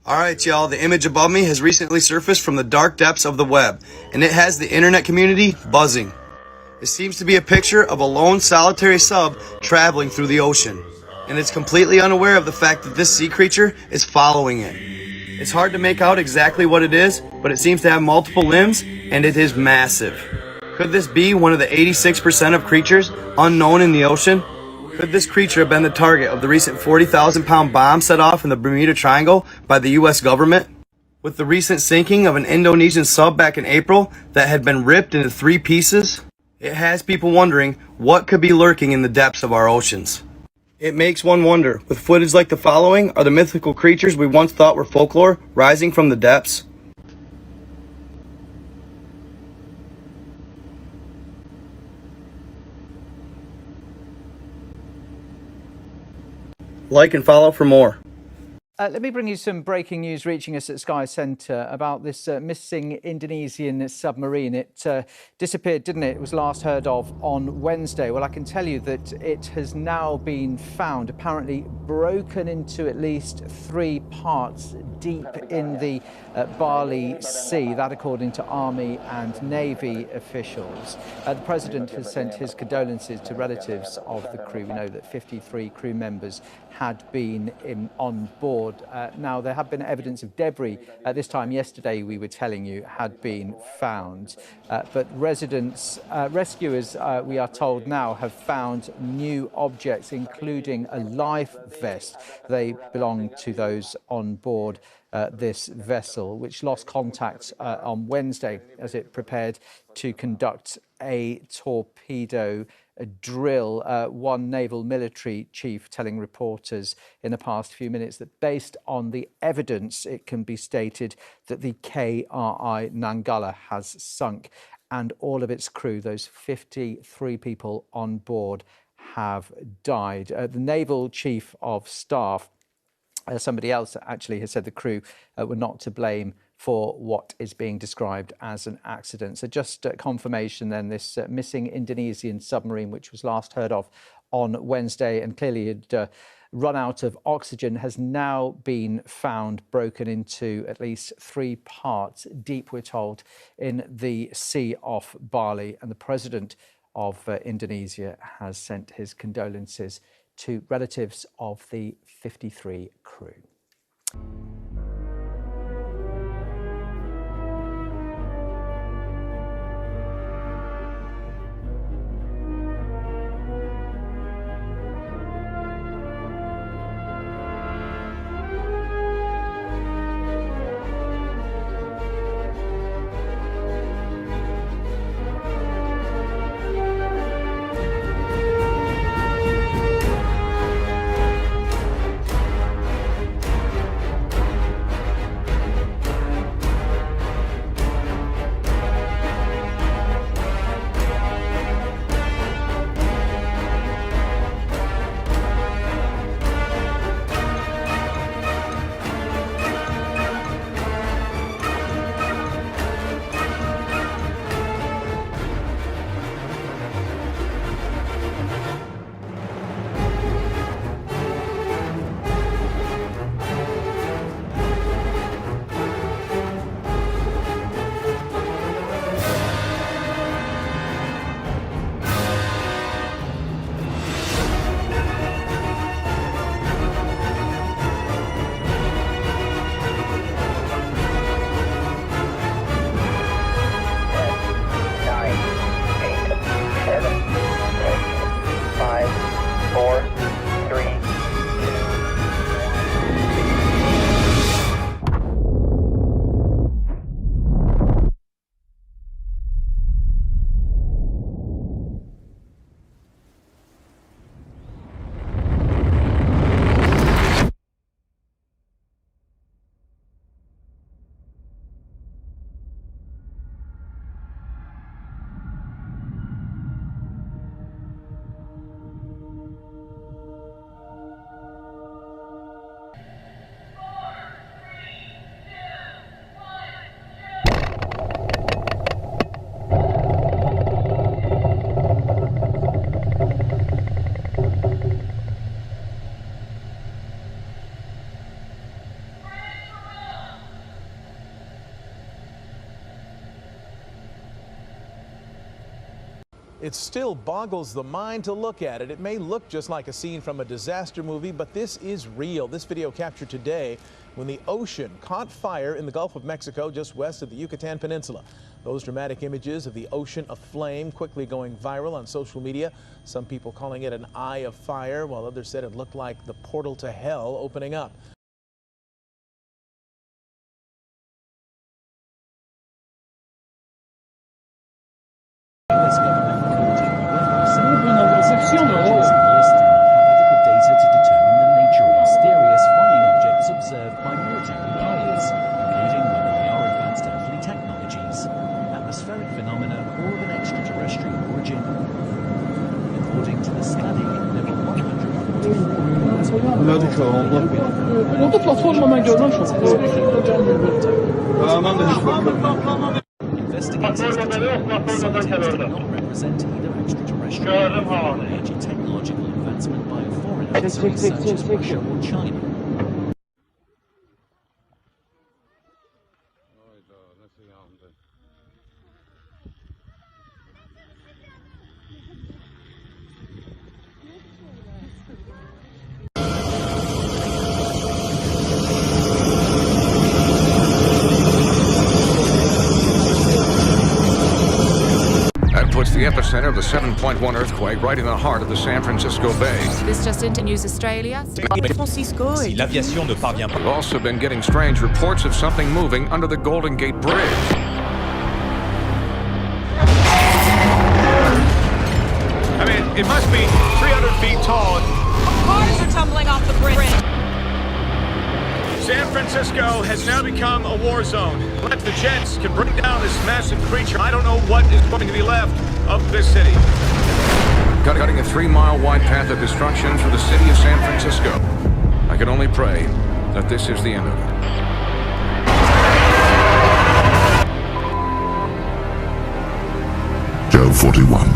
Alright y'all, the image above me has recently surfaced from the dark depths of the web, and it has the internet community buzzing. It seems to be a picture of a lone solitary sub traveling through the ocean, and it's completely unaware of the fact that this sea creature is following it. It's hard to make out exactly what it is, but it seems to have multiple limbs, and it is massive. Could this be one of the 86% of creatures unknown in the ocean? Could this creature have been the target of the recent 40,000-pound bomb set off in the Bermuda Triangle by the US government? With the recent sinking of an Indonesian sub back in April that had been ripped into 3 pieces, it has people wondering what could be lurking in the depths of our oceans. It makes one wonder, with footage like the following, are the mythical creatures we once thought were folklore rising from the depths? Like and follow for more. Let me bring you some breaking news reaching us at Sky Centre about this missing Indonesian submarine. It disappeared, didn't it? It was last heard of on Wednesday. Well, I can tell you that it has now been found, apparently broken into at least 3 parts deep in the Bali Sea, that according to Army and Navy officials. The President has sent his condolences to relatives of the crew. We know that 53 crew members had been on board. Now, there have been evidence of debris. This time yesterday, we were telling you, had been found. But rescuers, we are told now, have found new objects, including a life vest. They belong to those on board this vessel, which lost contact on Wednesday as it prepared to conduct a torpedo drill. One naval military chief telling reporters in the past few minutes that based on the evidence, it can be stated that the KRI Nanggala has sunk and all of its crew, those 53 people on board, have died. The naval chief of staff, somebody else actually has said the crew were not to blame for what is being described as an accident. So just confirmation then, this missing Indonesian submarine, which was last heard of on Wednesday and clearly had run out of oxygen, has now been found broken into at least 3 parts deep, we're told, in the Sea off Bali. And the president of Indonesia has sent his condolences to relatives of the 53 crew. It still boggles the mind to look at it. It may look just like a scene from a disaster movie, but this is real. This video captured today when the ocean caught fire in the Gulf of Mexico just west of the Yucatan Peninsula. Those dramatic images of the ocean aflame quickly going viral on social media. Some people calling it an eye of fire, while others said it looked like the portal to hell opening up. Atmospheric phenomena or of an extraterrestrial origin. According to the study, there were 144 investigators determined some attempts did not represent either extraterrestrial or major technological advancement by a foreigner such as Russia or China. Puts the epicenter of the 7.1 earthquake right in the heart of the San Francisco Bay. This just into News Australia. Francisco. Si l'aviation ne parvient pas. We've also been getting strange reports of something moving under the Golden Gate Bridge. I mean, it must be 300 feet tall. Cars are tumbling off the bridge. San Francisco has now become a war zone. If the jets can bring down this massive creature, I don't know what is going to be left of this city. Cutting a 3-mile wide path of destruction for the city of San Francisco. I can only pray that this is the end of it. Job 41.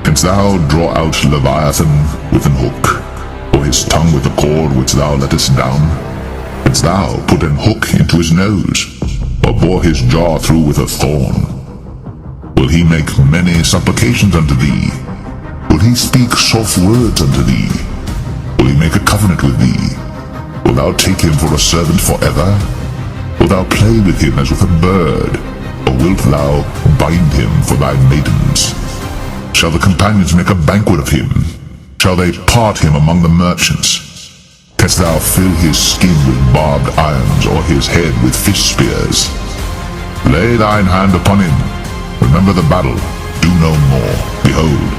Canst thou draw out Leviathan with an hook, or his tongue with a cord which thou lettest down? Canst thou put an hook into his nose, or bore his jaw through with a thorn? Will he make many supplications unto thee? Will he speak soft words unto thee? Will he make a covenant with thee? Wilt thou take him for a servant forever? Wilt thou play with him as with a bird? Or wilt thou bind him for thy maidens? Shall the companions make a banquet of him? Shall they part him among the merchants? Canst thou fill his skin with barbed irons, or his head with fish spears? Lay thine hand upon him. Remember the battle. Do no more. Behold,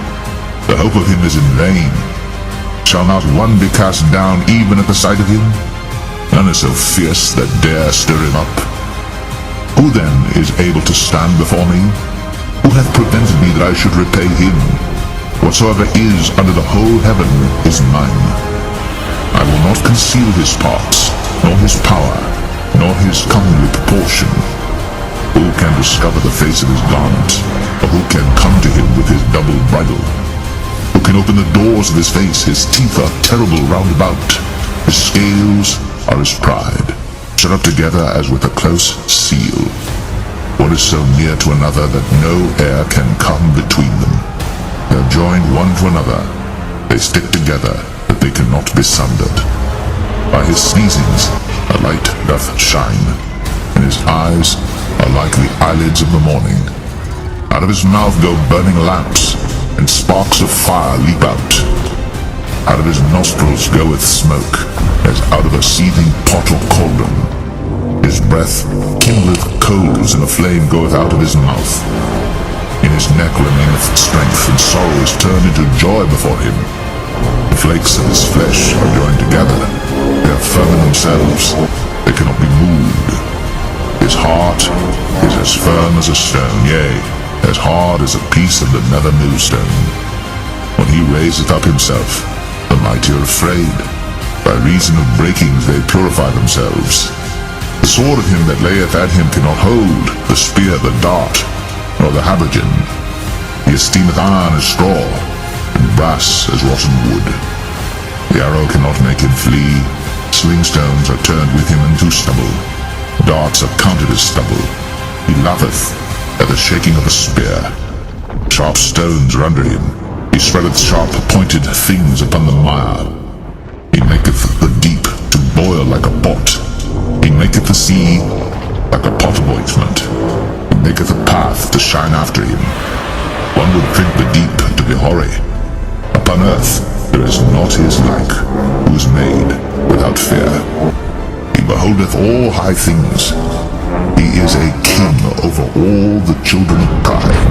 the hope of him is in vain. Shall not one be cast down even at the sight of him? None is so fierce that dare stir him up. Who then is able to stand before me? Who hath prevented me that I should repay him? Whatsoever is under the whole heaven is mine. I will not conceal his parts, nor his power, nor his comely proportion. Who can discover the face of his garment, or who can come to him with his double bridle? Who can open the doors of his face? His teeth are terrible round about. His scales are his pride, shut up together as with a close seal. One is so near to another that no air can come between them. They are joined one to another. They stick together, that they cannot be sundered. By his sneezings a light doth shine, and his eyes are like the eyelids of the morning. Out of his mouth go burning lamps, and sparks of fire leap out. Out of his nostrils goeth smoke, as out of a seething pot or cauldron. His breath kindleth coals, and a flame goeth out of his mouth. In his neck remaineth strength, and sorrow is turned into joy before him. The flakes of his flesh are joined together. They are firm in themselves. They cannot be moved. His heart is as firm as a stone, yea, as hard as a piece of the nether millstone. When he raiseth up himself, the mighty are afraid. By reason of breakings they purify themselves. The sword of him that layeth at him cannot hold, the spear, the dart, nor the habergeon. He esteemeth iron as straw, and brass as rotten wood. The arrow cannot make him flee. Slingstones are turned with him into stubble. Darts are counted as stubble. He laugheth at the shaking of a spear. sharp stones are under him. He spreadeth sharp pointed things upon the mire. He maketh the deep to boil like a pot. He maketh the sea like a pot of ointment. He maketh a path to shine after him. One would think the deep to be hoary. Upon earth there is not his like, who is made without fear. He beholdeth all high things. He is a king over all the children of God.